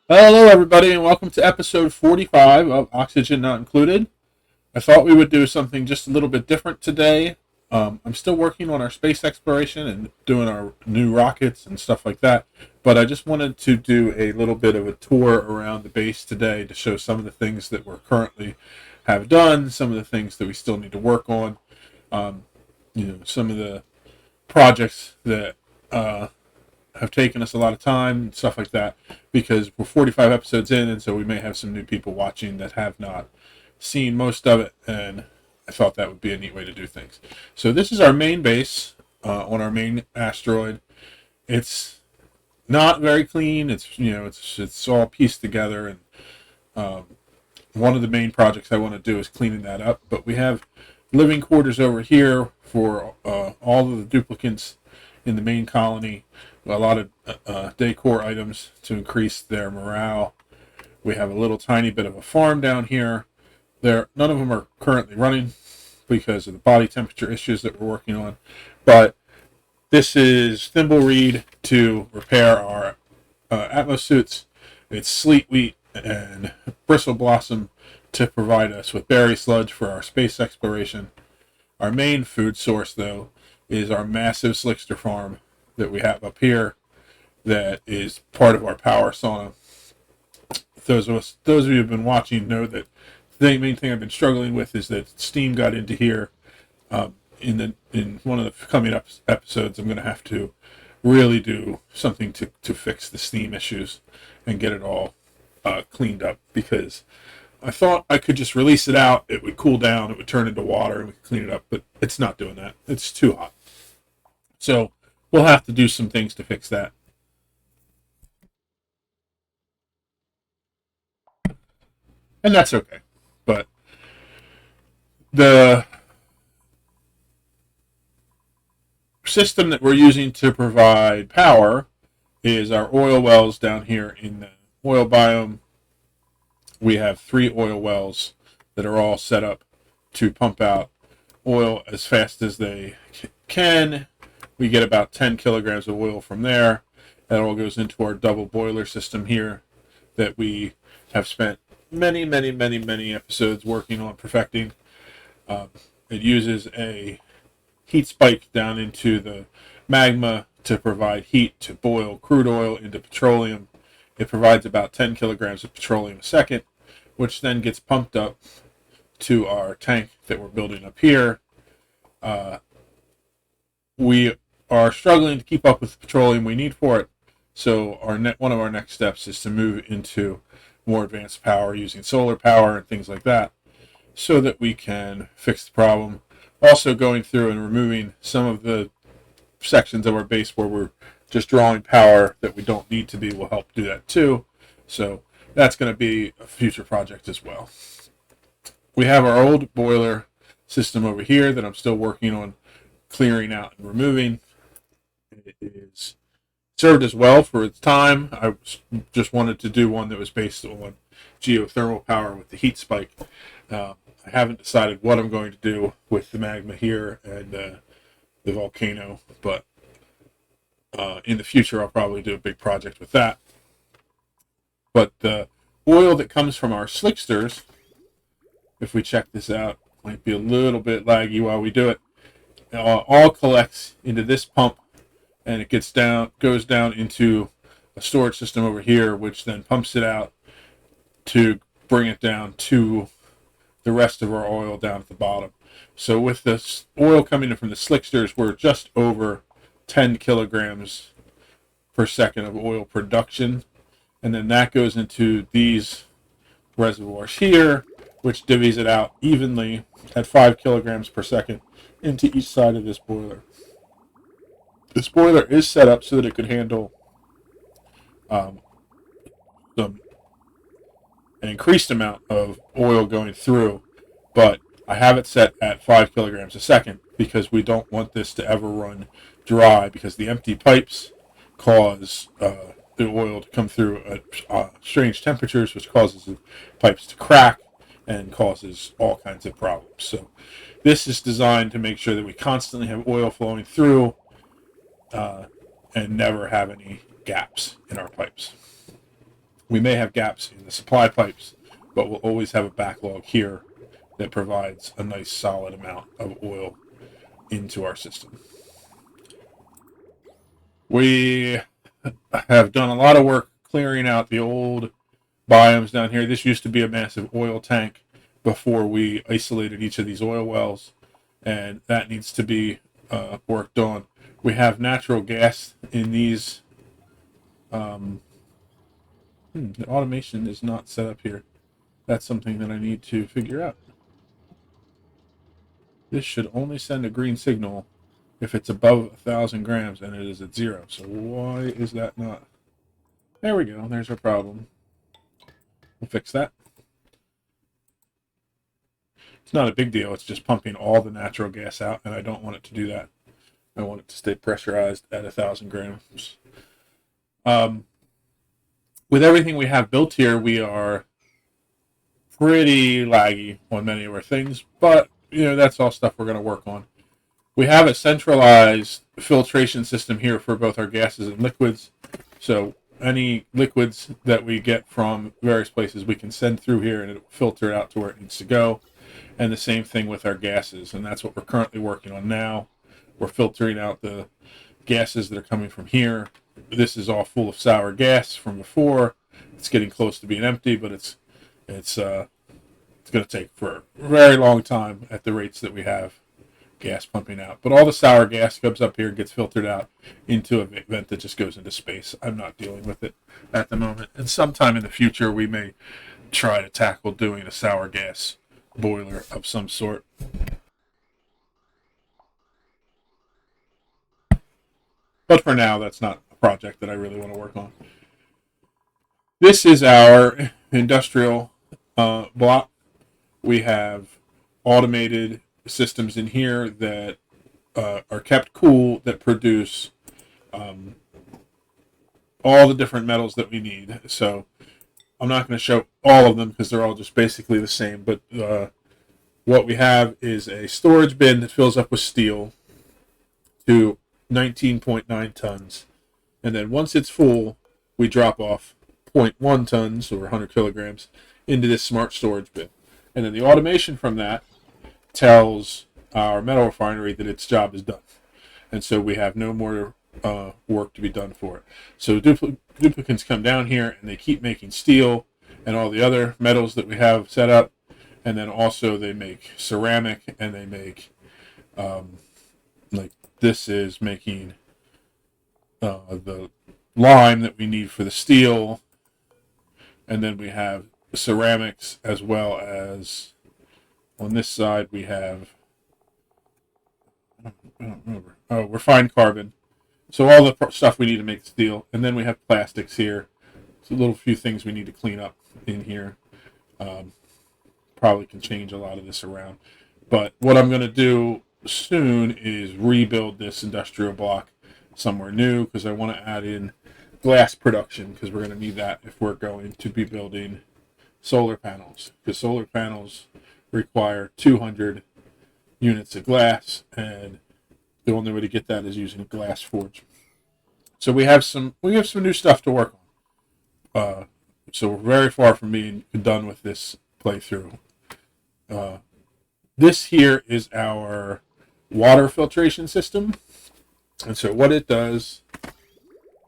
Hello, everybody, and welcome to episode 45 of Oxygen Not Included. I thought we would do something just a little bit different today. I'm still working on our space exploration and doing our new rockets and stuff like that, but I just wanted to do a little bit of a tour around the base today to show some of the things that we're currently have done, some of the things that we still need to work on, um, some of the projects that have taken us a lot of time and stuff like that because we're 45 episodes in, and so we may have some new people watching that have not seen most of it, and I thought that would be a neat way to do things. So this is our main base on our main asteroid. It's not very clean. It's all pieced together, and um, one of the main projects I want to do is cleaning that up. But we have living quarters over here for all of the duplicants in the main colony. A lot of decor items to increase their morale. We have a little tiny bit of a farm down here. None of them are currently running because of the body temperature issues that we're working on. But this is Thimbleweed to repair our Atmos suits. It's Sleet Wheat and Bristle Blossom to provide us with berry sludge for our space exploration. Our main food source, though, is our massive Slickster farm that we have up here that is part of our power sauna. Those of you who've been watching know that the main thing I've been struggling with is that steam got into here. In one of the coming up episodes, I'm going to have to really do something to fix the steam issues and get it all cleaned up, because I thought I could just release it out, it would cool down, it would turn into water, and we could clean it up, but it's not doing that. It's too hot. So we'll have to do some things to fix that. And that's okay. But the system that we're using to provide power is our oil wells down here in the oil biome. We have 3 oil wells that are all set up to pump out oil as fast as they can. We get about 10 kilograms of oil from there. That all goes into our double boiler system here that we have spent many episodes working on perfecting. It uses a heat spike down into the magma to provide heat to boil crude oil into petroleum. It provides about 10 kilograms of petroleum a second, which then gets pumped up to our tank that we're building up here. We are struggling to keep up with the petroleum we need for it, so one of our next steps is to move into more advanced power using solar power and things like that, so that we can fix the problem. Also going through and removing some of the sections of our base where we're just drawing power that we don't need to be will help do that too. So that's going to be a future project as well. We have our old boiler system over here that I'm still working on clearing out and removing. It is served as well for its time. I just wanted to do one that was based on geothermal power with the heat spike. I haven't decided what I'm going to do with the magma here and the volcano, but in the future I'll probably do a big project with that. But the oil that comes from our slicksters, if we check this out, might be a little bit laggy while we do it, all collects into this pump, and it goes down into a storage system over here, which then pumps it out to bring it down to the rest of our oil down at the bottom. So with this oil coming in from the slicksters, we're just over 10 kilograms per second of oil production, and then that goes into these reservoirs here, which divvies it out evenly at 5 kilograms per second into each side of this boiler. This boiler is set up so that it could handle an increased amount of oil going through, but I have it set at 5 kilograms a second because we don't want this to ever run dry, because the empty pipes cause the oil to come through at strange temperatures, which causes the pipes to crack and causes all kinds of problems. So this is designed to make sure that we constantly have oil flowing through and never have any gaps in our pipes. We may have gaps in the supply pipes, but we'll always have a backlog here that provides a nice solid amount of oil into our system. We have done a lot of work clearing out the old biomes down here. This used to be a massive oil tank before we isolated each of these oil wells, and that needs to be worked on. We have natural gas in these. The automation is not set up here. That's something that I need to figure out. This should only send a green signal if it's above 1,000 grams, and it is at 0. So why is that not? There we go. There's our problem. We'll fix that. It's not a big deal. It's just pumping all the natural gas out, and I don't want it to do that. I want it to stay pressurized at 1,000 grams. With everything we have built here, we are pretty laggy on many of our things, but that's all stuff we're going to work on. We have a centralized filtration system here for both our gases and liquids. So any liquids that we get from various places, we can send through here and it will filter it out to where it needs to go. And the same thing with our gases, and that's what we're currently working on now. We're filtering out the gases that are coming from here. This is all full of sour gas from before. It's getting close to being empty, but it's going to take for a very long time at the rates that we have gas pumping out. But all the sour gas comes up here, gets filtered out into a vent that just goes into space. I'm not dealing with it at the moment. And sometime in the future, we may try to tackle doing a sour gas boiler of some sort. But for now, that's not a project that I really want to work on. This is our industrial block. We have automated systems in here that are kept cool, that produce all the different metals that we need. So I'm not going to show all of them because they're all just basically the same. But what we have is a storage bin that fills up with steel to 19.9 tons. And then once it's full, we drop off 0.1 tons or 100 kilograms into this smart storage bin. And then the automation from that tells our metal refinery that its job is done. And so we have no more work to be done for it. So duplicants come down here and they keep making steel and all the other metals that we have set up. And then also they make ceramic, and they make, like this is making the lime that we need for the steel. And then we have ceramics, as well as on this side we have, I don't remember, refined carbon. So all the stuff we need to make steel. And then we have plastics here. So a little few things we need to clean up in here. Probably can change a lot of this around. But what I'm going to do soon is rebuild this industrial block somewhere new, because I want to add in glass production, because we're going to need that if we're going to be building solar panels, because solar panels require 200 units of glass, and the only way to get that is using a glass forge. So we have some new stuff to work on. So we're very far from being done with this playthrough. This here is our water filtration system, and so what it does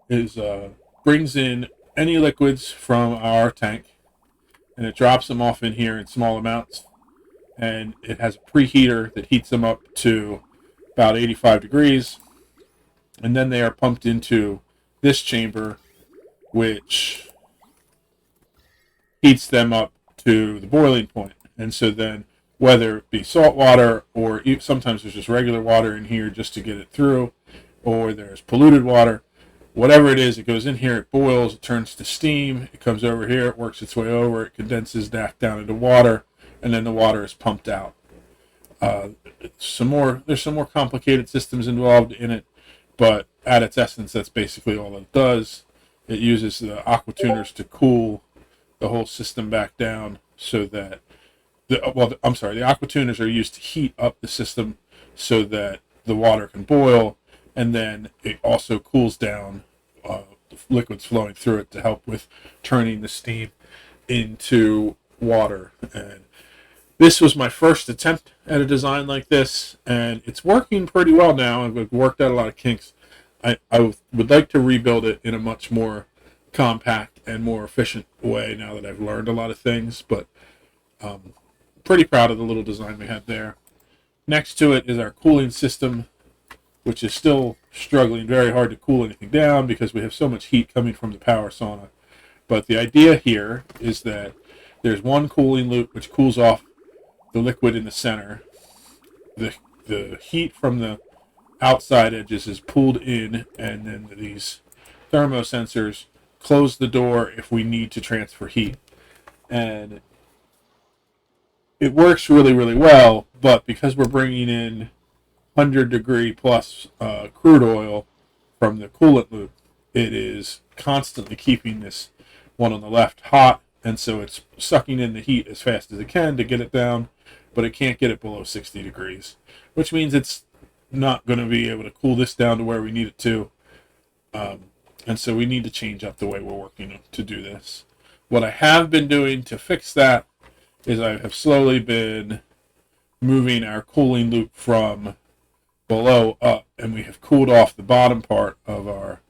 is brings in any liquids from our tank, and it drops them off in here in small amounts, and it has a preheater that heats them up to about 85 degrees, and then they are pumped into this chamber, which heats them up to the boiling point. And so then, whether it be salt water, or sometimes there's just regular water in here just to get it through, or there's polluted water, whatever it is, it goes in here, it boils, it turns to steam, it comes over here, it works its way over, it condenses back down into water, and then the water is pumped out. There's some more complicated systems involved in it, but at its essence, that's basically all it does. It uses the aqua tuners to cool the whole system back down, so that the aqua tuners are used to heat up the system so that the water can boil, and then it also cools down liquids flowing through it to help with turning the steam into water. And this was my first attempt at a design like this, and it's working pretty well now. I've worked out a lot of kinks. I would like to rebuild it in a much more compact and more efficient way now that I've learned a lot of things, but pretty proud of the little design we had there. Next to it is our cooling system, which is still struggling very hard to cool anything down because we have so much heat coming from the power sauna. But the idea here is that there's one cooling loop which cools off the liquid in the center. The heat from the outside edges is pulled in, and then these thermosensors close the door if we need to transfer heat. And it works really, really well, but because we're bringing in 100-degree plus crude oil from the coolant loop, it is constantly keeping this one on the left hot, and so it's sucking in the heat as fast as it can to get it down, but it can't get it below 60 degrees, which means it's not going to be able to cool this down to where we need it to. And so we need to change up the way we're working to do this. What I have been doing to fix that is I have slowly been moving our cooling loop from below up, and we have cooled off the bottom part of our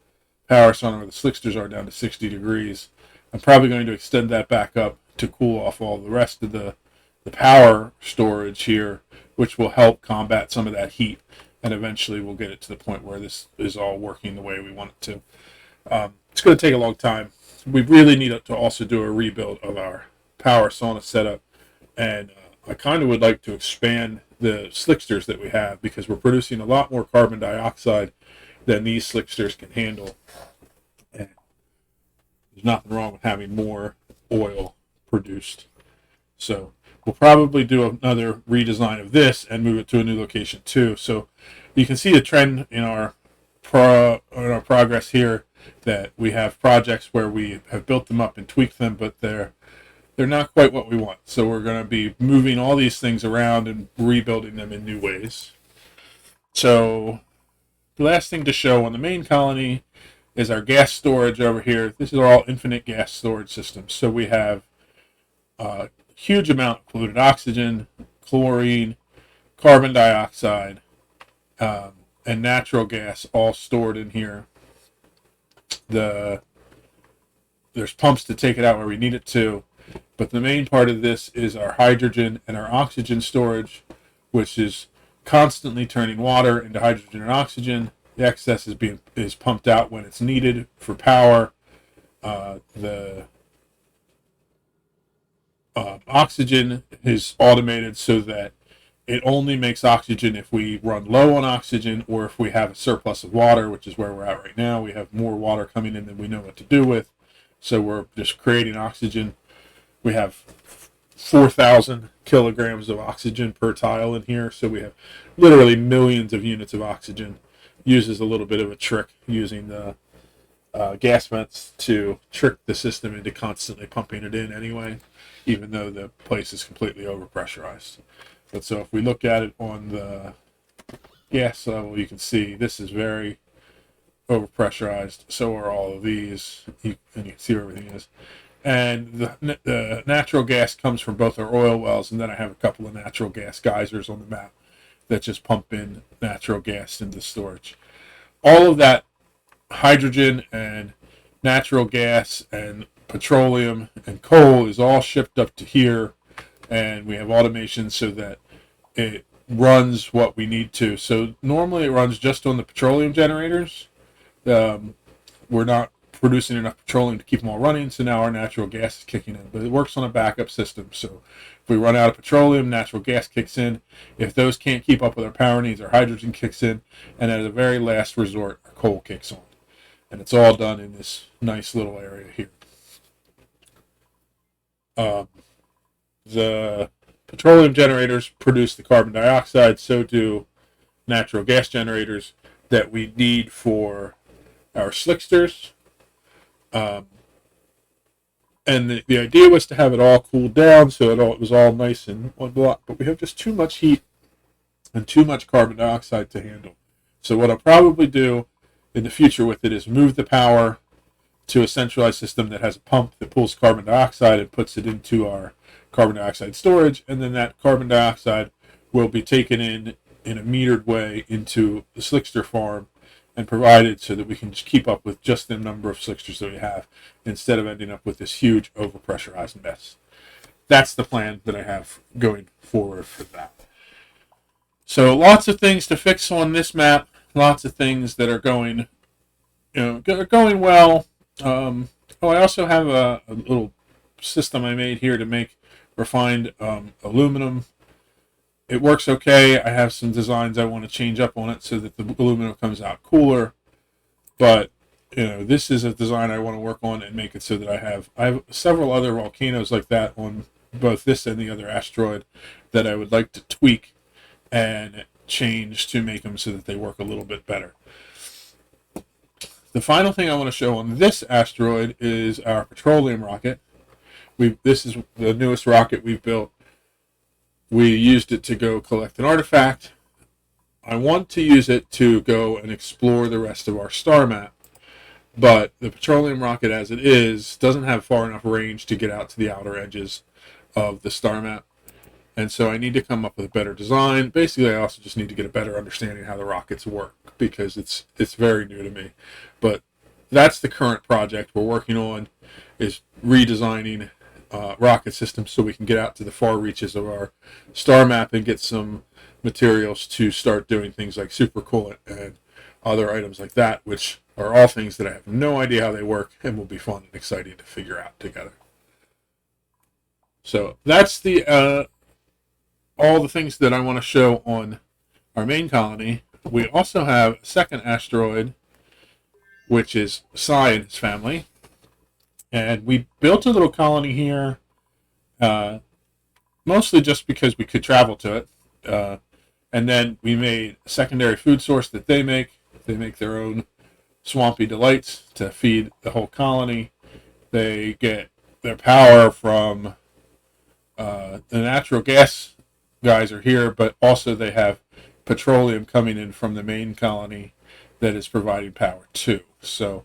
power sauna where the slicksters are down to 60 degrees. I'm probably going to extend that back up to cool off all the rest of the power storage here, which will help combat some of that heat, and eventually we'll get it to the point where this is all working the way we want it to. It's going to take a long time. We really need to also do a rebuild of our power sauna setup, and I kind of would like to expand the slicksters that we have because we're producing a lot more carbon dioxide than these slicksters can handle. And there's nothing wrong with having more oil produced. So we'll probably do another redesign of this and move it to a new location too. So you can see the trend in our progress here, that we have projects where we have built them up and tweaked them, but they're not quite what we want. So we're going to be moving all these things around and rebuilding them in new ways. So the last thing to show on the main colony is our gas storage over here. This is all infinite gas storage systems. So we have a huge amount of polluted oxygen, chlorine, carbon dioxide, and natural gas all stored in here. There's pumps to take it out where we need it to, but the main part of this is our hydrogen and our oxygen storage, which is constantly turning water into hydrogen and oxygen. The excess is pumped out when it's needed for power. The oxygen is automated so that it only makes oxygen if we run low on oxygen or if we have a surplus of water, which is where we're at right now. We have more water coming in than we know what to do with, so we're just creating oxygen. We have 4,000 kilograms of oxygen per tile in here, so we have literally millions of units of oxygen. Uses a little bit of a trick using the gas vents to trick the system into constantly pumping it in anyway, even though the place is completely overpressurized. But so if we look at it on the gas level, you can see this is very overpressurized. So are all of these, and you can see where everything is. And the natural gas comes from both our oil wells, and then I have a couple of natural gas geysers on the map that just pump in natural gas into storage. All of that hydrogen and natural gas and petroleum and coal is all shipped up to here, and we have automation so that it runs what we need to. So normally it runs just on the petroleum generators. We're not producing enough petroleum to keep them all running, so now our natural gas is kicking in. But it works on a backup system. So if we run out of petroleum, natural gas kicks in. If those can't keep up with our power needs, our hydrogen kicks in. And at the very last resort, our coal kicks on. And it's all done in this nice little area here. The petroleum generators produce the carbon dioxide, so do natural gas generators that we need for our slicksters. And the idea was to have it all cooled down so it was all nice in one block, but we have just too much heat and too much carbon dioxide to handle. So what I'll probably do in the future with it is move the power to a centralized system that has a pump that pulls carbon dioxide and puts it into our carbon dioxide storage, and then that carbon dioxide will be taken in a metered way into the slickster farm and provided so that we can just keep up with just the number of slicksters that we have instead of ending up with this huge overpressurized mess. That's the plan that I have going forward for that. So lots of things to fix on this map, lots of things that are going well. I also have a little system I made here to make refined aluminum. It works okay. I have some designs I want to change up on it so that the aluminum comes out cooler. But this is a design I want to work on and make it so that I have several other volcanoes like that on both this and the other asteroid that I would like to tweak and change to make them so that they work a little bit better. The final thing I want to show on this asteroid is our Petroleum Rocket. This is the newest rocket we've built. We used it to go collect an artifact. I want to use it to go and explore the rest of our star map, but the Petroleum Rocket as it is doesn't have far enough range to get out to the outer edges of the star map, and so I need to come up with a better design. Basically, I also just need to get a better understanding of how the rockets work because it's very new to me. But that's the current project we're working on, is redesigning rocket systems so we can get out to the far reaches of our star map and get some materials to start doing things like supercoolant and other items like that, which are all things that I have no idea how they work and will be fun and exciting to figure out together. So that's the all the things that I want to show on our main colony. We also have a second asteroid, which is Psi and his family. And we built a little colony here, mostly just because we could travel to it. And then we made a secondary food source that they make. They make their own swampy delights to feed the whole colony. They get their power from the natural gas guys are here, but also they have petroleum coming in from the main colony that is providing power too. So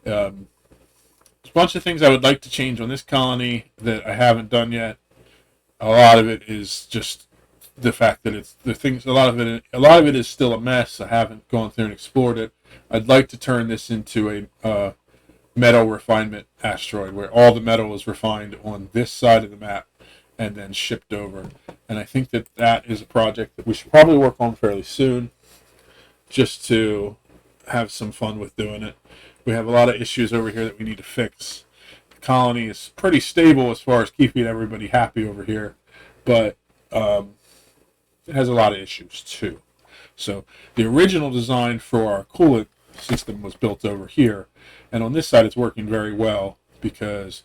there's a bunch of things I would like to change on this colony that I haven't done yet. A lot of it is just the fact that it's the things. A lot of it is still a mess. I haven't gone through and explored it. I'd like to turn this into a metal refinement asteroid where all the metal is refined on this side of the map and then shipped over. And I think that that is a project that we should probably work on fairly soon, just to have some fun with doing it. We have a lot of issues over here that we need to fix. The colony is pretty stable as far as keeping everybody happy over here, but it has a lot of issues too. So the original design for our coolant system was built over here, and on this side it's working very well because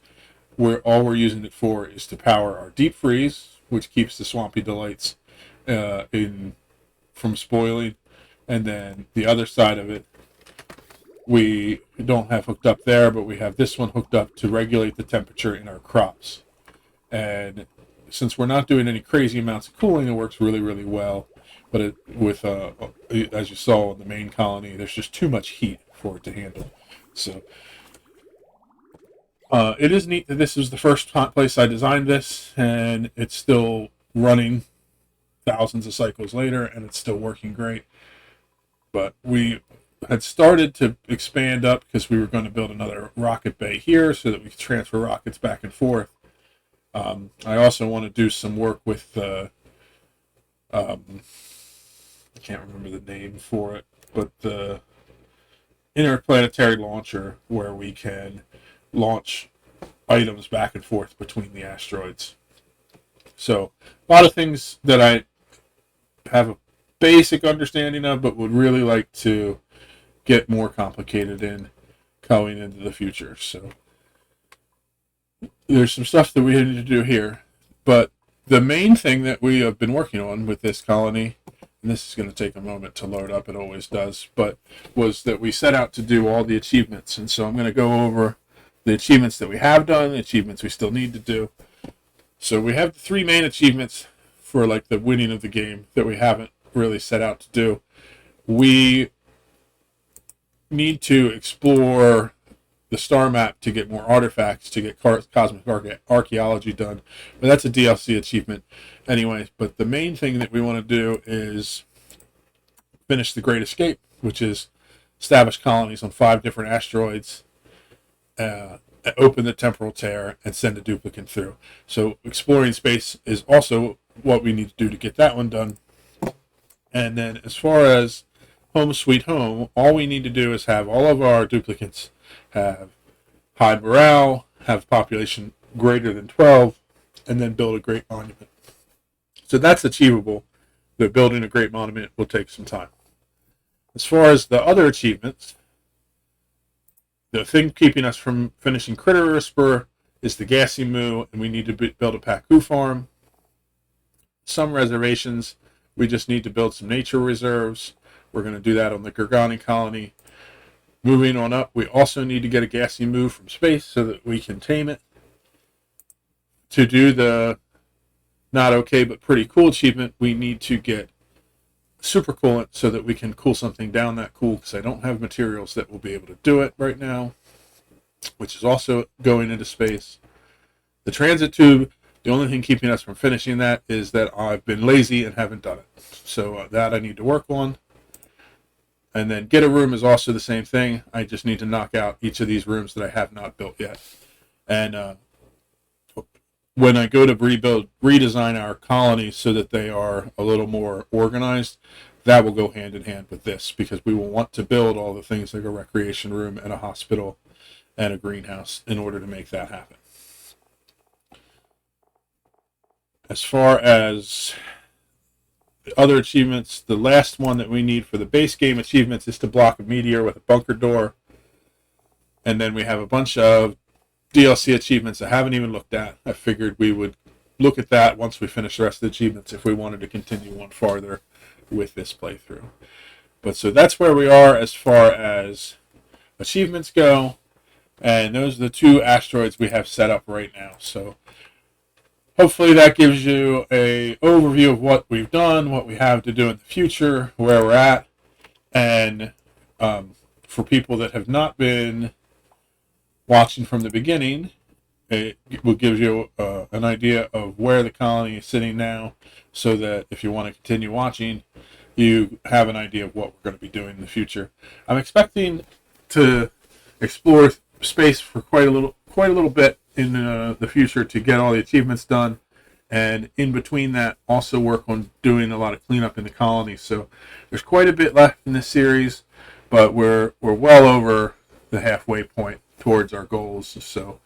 all we're using it for is to power our deep freeze, which keeps the swampy delights from spoiling, and then the other side of it we don't have hooked up there, but we have this one hooked up to regulate the temperature in our crops. And since we're not doing any crazy amounts of cooling, it works really, really well. But as you saw in the main colony, there's just too much heat for it to handle. So it is neat that this is the first place I designed this, and it's still running thousands of cycles later, and it's still working great. But we had started to expand up because we were going to build another rocket bay here so that we could transfer rockets back and forth. I also want to do some work with I can't remember the name for it, but the interplanetary launcher where we can launch items back and forth between the asteroids. So a lot of things that I have a basic understanding of, but would really like to get more complicated in going into the future. So there's some stuff that we need to do here, but the main thing that we have been working on with this colony, and this is going to take a moment to load up, it always does, but was that we set out to do all the achievements. And so I'm going to go over the achievements that we have done, the achievements we still need to do. So we have the 3 main achievements for like the winning of the game that we haven't really set out to do. We need to explore the star map to get more artifacts, to get cosmic archaeology done. But that's a DLC achievement anyway. But the main thing that we want to do is finish the Great Escape, which is establish colonies on 5 different asteroids, open the temporal tear, and send a duplicate through. So exploring space is also what we need to do to get that one done. And then as far as home sweet home, all we need to do is have all of our duplicates have high morale, have population greater than 12, and then build a great monument. So that's achievable, but building a great monument will take some time. As far as the other achievements, the thing keeping us from finishing Critter Whisperer is the Gassy Moo, and we need to build a Pacu farm. Some reservations, we just need to build some nature reserves. We're going to do that on the Gorgani colony. Moving on up, we also need to get a Gassy Moo from space so that we can tame it. To do the not okay but pretty cool achievement, we need to get super coolant so that we can cool something down that cool, because I don't have materials that will be able to do it right now, which is also going into space. The transit tube, the only thing keeping us from finishing that is that I've been lazy and haven't done it. So that I need to work on. And then get a room is also the same thing. I just need to knock out each of these rooms that I have not built yet. And when I go to redesign our colonies so that they are a little more organized, that will go hand in hand with this, because we will want to build all the things like a recreation room and a hospital and a greenhouse in order to make that happen. As far as other achievements, the last one that we need for the base game achievements is to block a meteor with a bunker door. And then we have a bunch of DLC achievements I haven't even looked at. I figured we would look at that once we finish the rest of the achievements if we wanted to continue on farther with this playthrough. But so that's where we are as far as achievements go. And those are the 2 asteroids we have set up right now. So hopefully that gives you an overview of what we've done, what we have to do in the future, where we're at. And for people that have not been watching from the beginning, it will give you an idea of where the colony is sitting now, so that if you want to continue watching, you have an idea of what we're going to be doing in the future. I'm expecting to explore space for quite a little bit in the future to get all the achievements done, and in between that also work on doing a lot of cleanup in the colony. So there's quite a bit left in this series, but we're well over the halfway point towards our goals. So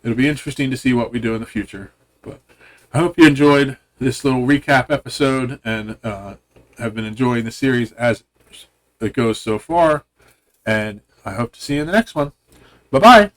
it'll be interesting to see what we do in the future. But I hope you enjoyed this little recap episode and have been enjoying the series as it goes so far. And I hope to see you in the next one. Bye-bye.